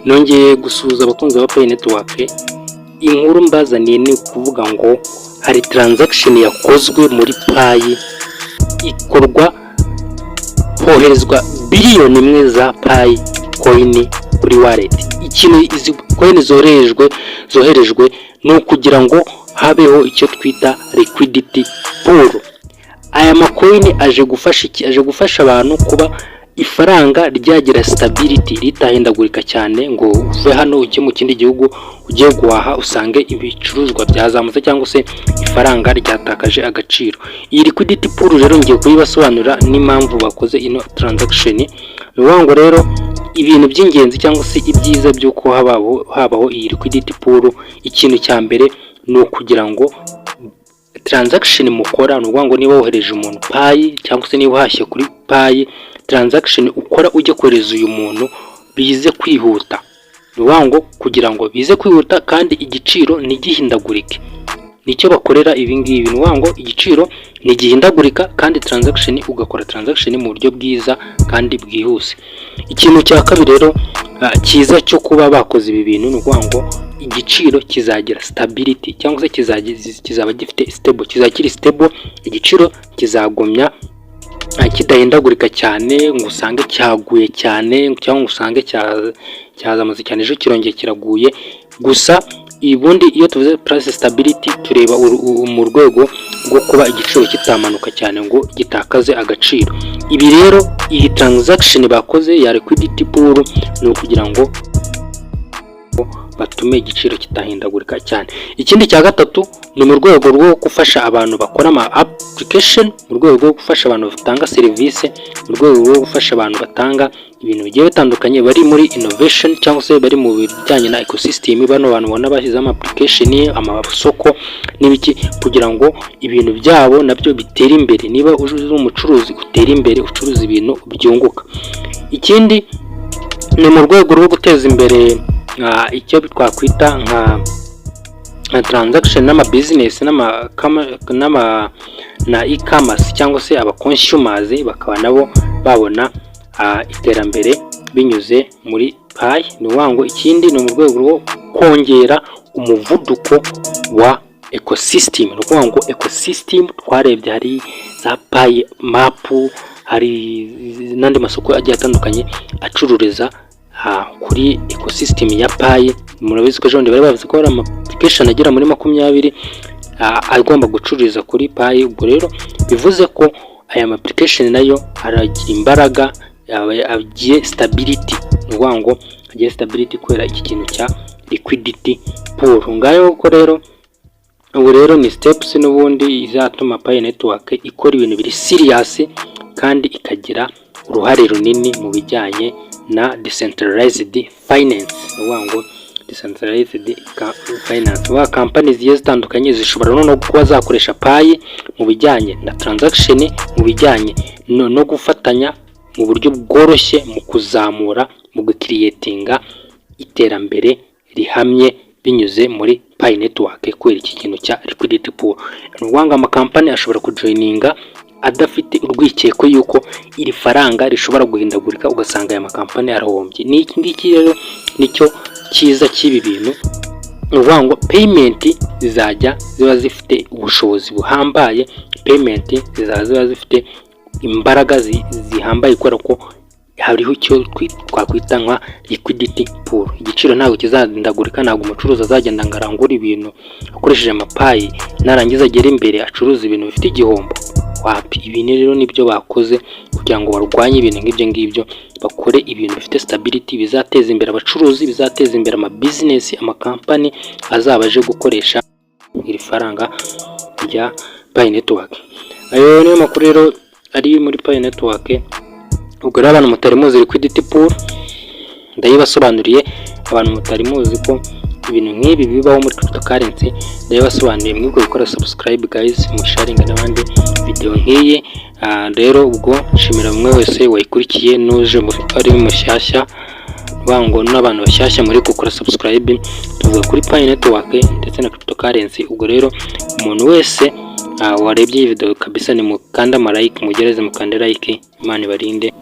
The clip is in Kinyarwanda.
nongeye gusuhuza abakunzi ba Pi Network. Inkuru mbazaniye ni kuvuga ngo hari transaction yakozwe muri Pi ikorwa hoherezwa biliyoni imwe za Pi coin kuri wallet. Ikintu izi coin zoherejwe no kugira ngo habeho icyo twita liquidity pool. Aya macoin aje gufasha abantu kuba ifaranga ryagira stability ritahindagurika cyane ngo uve hano ujye mu kindi gihugu ugiye guhaha usange ibicuruzwa byazamutse cyangwa se ifaranga ryatakaje agaciro. Iyi liquidity pool rero ngiye kuyibasobanura n'impamvu bakoze ino transaction. Ngo rero ibintu by'ingenzi cyangwa se ibyiza by'uko habaho iyi liquidity pool, ikintu cya mbere no kugira ngo transaction mukora ngo niba wohereje umuntu Pi cyangwa se niba uhashye kuri Pi, transaction ukora ujye kohereza uyu muntu bize kwihuta. Ngo kugira ngo bize kwihuta kandi igiciro ntigihindagurike, nicyo bakorera ibi ngibi. Ngo igiciro ntigihindagurika kandi transaction ugakora transaction mu buryo bwiza kandi bwihuse. Ikintu cya kabiri rero cyiza cyo kuba bakoze ibi bintu ngo igiciro kizagira stability cyangwa se kizaba gifite stable, kizakiri stable, igiciro kizagomya kidahindagurika cyane ngo usange cyaguye cyane cyangwa usange cyazamutse cyane ejo kirongeye kiraguye. Gusa ibundi iyo tuvuze price stability tureba mu rwego rwo kuba igiciro kitamanuka cyane ngo gitakaze agaciro. Ibi rero iyi transaction bakoze ya liquidity pool no kugira ngo batume igiciro kitahindagurika cyane. Ikindi cya gatatu ni mu rwego rwo gufasha abantu bakora ama application, mu rwego rwo gufasha abantu batanga service, mu rwego rwo gufasha abantu batanga ibintu bigiye bitandukanye bari muri innovation cyangwa se bari mu bijyanye na ecosystem. Bano bantu bona bashyize ama application, amasoko n'ibiki kugira ngo ibintu byabo nabyo bitere imbere. Niba uje umucuruzi utera imbere, ucuruza ibintu byunguka. Ikindi ni mu rwego rwo guteza imbere icyo twakwita nka transaction n'ama business na e-commerce cyangwa se aba consumers bakaba nabo babona iterambere binyuze muri Pi. Ngo ikindi ni mu rwego rwo kongera umuvuduko wa ecosystem. Ngo ecosystem twarebye hari za Pi map, hari n'andi masoko agiye atandukanye acururiza kuri ecosystem ya Pi. Murabizi ko bari bavuze ko hari ama application agera muri 20 agomba gucururiza kuri Pi. Ubwo rero bivuze ko aya application nayo aragira imbaraga, agiye stability. Ngo agiye stability kwera iki kintu cya liquidity pool. Ngayo ko rero ubu rero ni steps n'ubundi izatuma Pi Network ikora ibintu biri serious kandi ikagira uruhare runini mu bijyanye na decentralized finance. Ngo decentralized finance companies zigiye zitandukanye zishobora no kuba zakoresha Pi mu bijyanye na transaction, mu bijyanye no gufatanya mu buryo bworoshye mu kuzamura, mu gukreatinga iterambere rihamye binyuze muri Pi Network kwera iki kintu cya liquidity pool. Ngo ama company ashobora kujoininga adafite urwikeko yuko iri faranga rishobora guhindagurika ugasanga aya makampani arahombye. Ni iki ngiki rero nicyo cyiza cy'ibi bintu. Ngo payment zizajya ziba zifite ubushobozi buhambaye, payment ziba zifite imbaraga zihambaye kubera ko hariho icyo twakwita nka liquidity pool. Igiciro ntabwo kizahindagurika, ntabwo umucuruzi azagenda ngarangura ibintu akoresheje amapayi narangiza agera imbere acuruza ibintu bifite igihombo. Wapi, ibintu rero nibyo bakoze kugira ngo barwanye ibintu nk'ibyo ngibyo, bakore ibintu bifite stability bizateza imbere abacuruzi, bizateza imbere ama business, ama company azabaje gukoresha iri faranga rya Pi Network. Ayo niyo makuru rero ari muri Pi Network. Ubwo rero abantu mutari muzi liquidity pool ndayibasobanuriye. Abantu mutari muzi ko ibintu nk'ibi bibaho muri cryptocurrency ndayibasobanuriye. Mwibwo gukora subscribe guys, musharinga n'abandi video nk'iyi. Rero ubwo nshimira umwe wese wayikurikiye nuje ari mushyashya. Ngo n'abantu bashyashya muri gukora subscribe. Tuvuga kuri Pi Network ndetse na cryptocurrency. Ubwo rero umuntu wese warebye iyi video kabisa ni mukanda like, mugereze mukande like. Imana ibarinde.